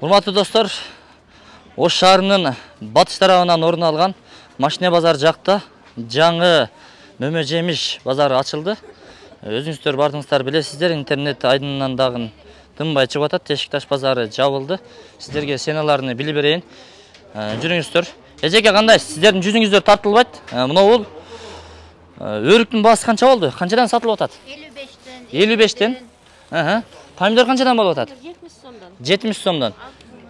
Урматтуу достор, Ош шаарынын батыш тарабынан орун алган Машине базар жакта жаңы мөмө жемиш базары ачылды. Өзүңүздөр бардыңыздар билесиздер, интернет айдынынан дагы тынбай чыгып атат. Тешикташ базары жабылды. Сиздерге сеналарын билип берейин. Жүрүңүздөр. Эжеке кандай? Сиздердин жүзүңүздөр тартылбайт. Мына бул өрүктүн баасы канча болду? Канчадан сатылып атат? 55тен. Помидор канчадан болуп атат? 70 сомдон. 70 сомдон.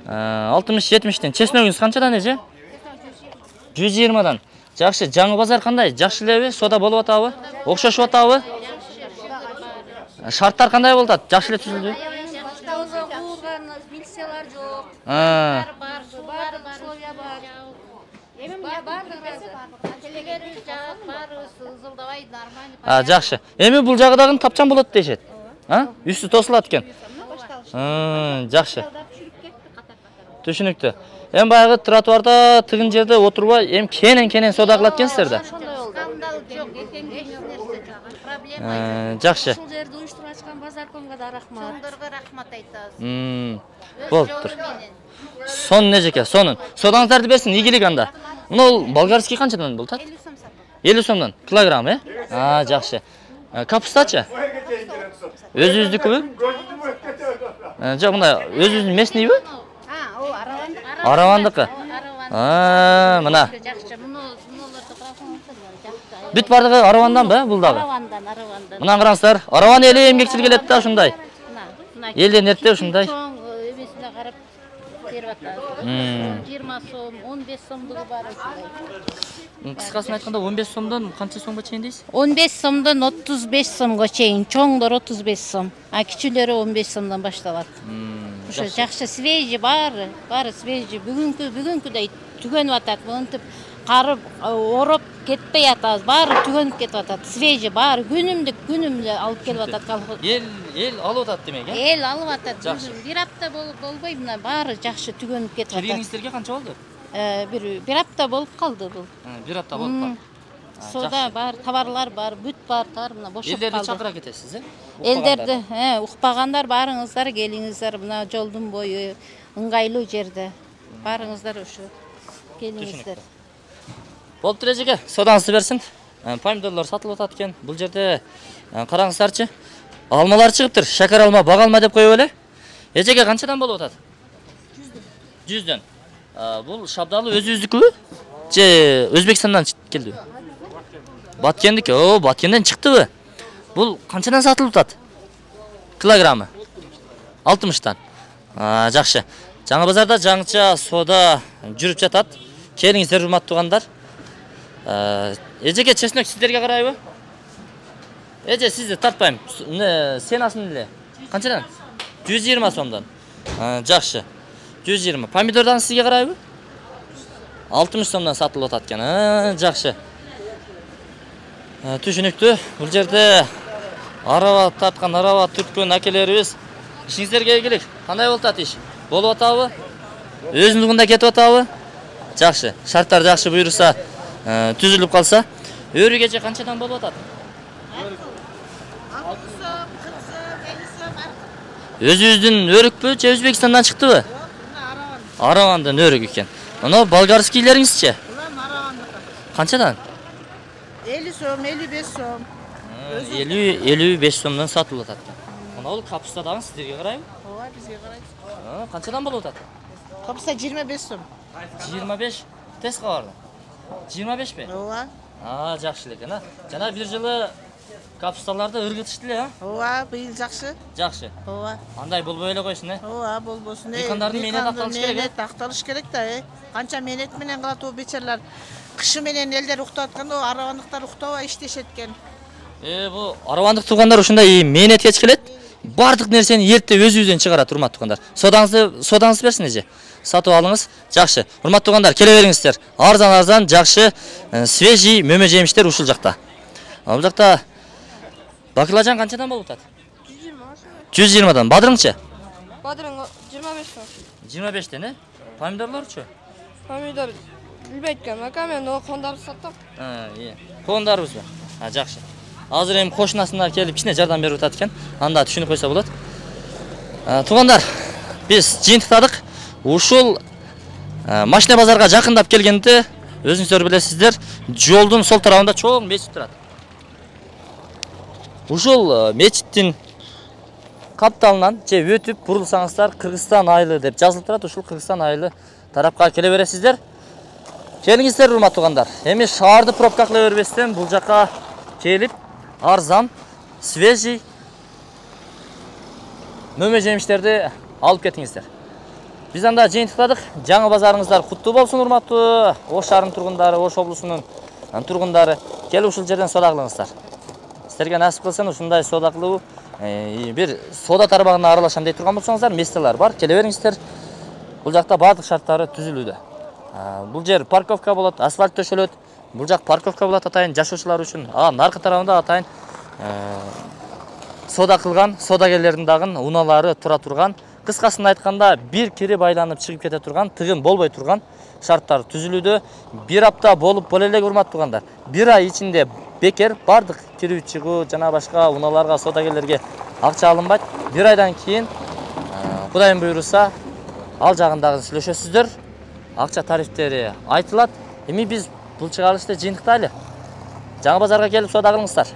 60-70тен. Чесногуңуз канчадан эже? 120дан. Жакшы, жаңы базар кандай? Жакшы элеби? Сода болуп атабы? Окшошуп атабы? Шарттар кандай болуп атат? Жакшы эле түзүлдү? Милициялар жок. Жакшы. Эми бул жагы дагы тапчан болот дешет. Үстү тосулат экен. Жакшы. Түшүнүктүү. Эми баягы тротуарда тыгын жерде отурбай, эми кенен сода кылат экенсиздер да. Скандал жок, проблема. Жакшы. Ушул жерди уюштуруп ачкан базаркомго да рахмат. Чоңдорго рахмат айтабыз. Болуптур. Сон нежеке, сонун. Содаңыздарды берсин, ийгилик анда. Мына болгарский канчадан болот? 50 сом сатып. 50 сомдон килограмм, жакшы. Капустачы? Өзүбүздүкүбү? Жок, мына өзүбүздүн местныйбы? О, аравандык. Аравандыкы. Мына. Жакшы, мунуларды карасаңыздар, жакшы. Бүт бардыгы араванданбы бул дагы? Аравандан. Мына караңыздар, араван эли эмгекчил келет да ушундай. Мына. Элден эрте ушундай. Чоң эбесине карап берип атабыз. 20 сом, 15 сомдугу бар ушундай. Кыскасын айтканда 15 сомдон канча сомго чейин дейсиз? 15 сомдон 35 сомго чейин, чоңдор 35 сом, а кичүүлөрү 15 сомдон башталат. Ошо жакшы свежий баары свежий. Бүгүнкүдөй түгөнүп атат. Мынтип карып, ороп кетпей атабыз. Баары түгөнүп кетип атат. Свежий баары күнүмдү алып келип атат колхоз. Эл алып атат демек, Эл алып атат. Бир апта болбой мына баары жакшы түгөнүп кетип атат. Киргениңиздерге канча болду? Бир апта болуп калды бул. Бир апта болуп калды. Сода бар, товарлар бар, бүт баартар мына бошоп калды. Элдерди чакыра кетесиз, Элдерди, укпагандар барыңыздар, келиңиздер, мына жолдун бою ыңгайлуу жерде. Барыңыздар ошо. Келиңиздер. Болуптур эжеке, содаңызды берсин. Помидорлор сатылып атат экен. Бул жерде караңыздарчы. Алмалар чыгыптыр. Шакар алма, бак алма деп коюп эле. Эжеке канчадан болуп атат? 100дөн. Бул шабдалы өзүбүздүкүбү? Же Өзбекстандан келдиби? Баткендики. Баткенден чыктыбы? Бул канчадан сатылып атат? Килограммы? 60тан. Жакшы. Жаңы базарда жаңыча сода жүрүп жатат. Келиңиздер, урматтуу туугандар. Эжеке, чеснок сиздерге карайбы? Эже, сизди тартпайм. Сенасын эле. Канчадан? 120 сомдон. Жакшы. 120. Помидордан сизге карайбы? 60 сомдон сатылып атат экен. Жакшы. Түшүнүктүү. Бул жерде арава тарткан, арава түрткөн акелерибиз. Ишиңиздерге ийгилик. Кандай болуп атат иш? Болуп атабы? Өзүндүгүндө кетип атабы? Жакшы. Шарттар жакшы буйруса, түзүлүп калса, өрүгече канчадан болуп атат? 60 сом, 40 сом, 50 сом. Өзүбүздүн өрүкпү же Өзбекстандан чыктыбы? Аравандан өрүк экен. Мына болгарскийлериңизчи? Канчадан? 50 сом, 55 сом. 50-55 сомдон сатылып атат. Мына бул капуста дагы сиздерге карайбы? Ооба, бизге карайсыз. Канчадан болуп атат? Капуста 25 сом. 25. Тез кабарды. 25пи? Ооба. Жакшы эле экен, Жана бир жылы капусталарды ыргытышты эле, Ооба, быйыл жакшы. Жакшы. Ооба. Андай болбой эле койсун, Ооба, болбосун. Дыйкандардын менен акталыш керек, Менен акталыш керек да, Канча менет менен кылат о бечерлер. Кышы менен элдер уктап атканда, аравандыктар уктабай иштешет экен. Бу аравандык туугандар ушундай мээнет кеч келет. Бардык нерсени эрте өзүбүздөн чыгарат, урматтуу туугандар. Содаңызды берсин эже. Сатып алыңыз. Жакшы. Урматтуу туугандар, келе бериңиздер. Арзан, жакшы, свежий мөмө жемиштер ушул жакта. Бул жакта баклажан канчадан болуп атат? 120дан. Бадырыңчы? Бадырың 25 сом. 25тен, Помидорлорчу? Помидор билбейт ака, мен о кондарды саттым. Коондарыбызбы? Жакшы. Азыр эми кошунасына келип кичине жардам берип атат экен. Анда түшүнүп койсо болот. Туугандар, биз жыйынтыктадык. Ушул машина базарга жакындап келгенде өзүңүздөр билесиздер, жолдун сол тарабында чоң мечит турат. Ушул мечиттин капталынан же өтүп бурулсаңыздар Кыргызстан айылы деп жазылып турат. Ушул Кыргызстан айылы тарапка келе бересиздер. Келиңиздер урматтуу туугандар. Эми шаарды пробка кыла бербестен бул жака келип арзан, свежий мөмө жемиштерди алып кетиңиздер. Биз анда жыйынтыктадык. Жаңы базарыңыздар куттуу болсун урматтуу Ош шаарынын тургундары, Ош облусунун тургундары. Келип ушул жерден соода кылыңыздар. Сіздерге насип кылсын ушундай соода кылуу, бир соода тармагына аралашам дей турган болсоңуздар, местелер бар, келе бериңиздер. Бул жакта баардык шарттары түзүлүүдө. Бул жер парковка болот, асфальт төшөлөт. Бул жак парковка болот атайын жашоочулар үчүн. Наркы тарабында атайын соода кылган соодагерлердин дагы унаалары тура турган. Кыскасын айтканда, бир кирип айланып чыгып кете турган, тыгын болбой турган шарттар түзүлүүдө. Бир апта болуп боло элек урматтуу туугандар. Бир ай ичинде бекер бардык кирип чыгуу жана башка унааларга, соодагерлерге акча алынбайт. Бир айдан кийин Кудайым буйруса ал жагындагы сүйлөшөсүздөр. Акча тарифтери айтылат. Эми биз бул чыгарылышты жыйынтыктайлы. Жаңы базарга келип соода кылыңыздар.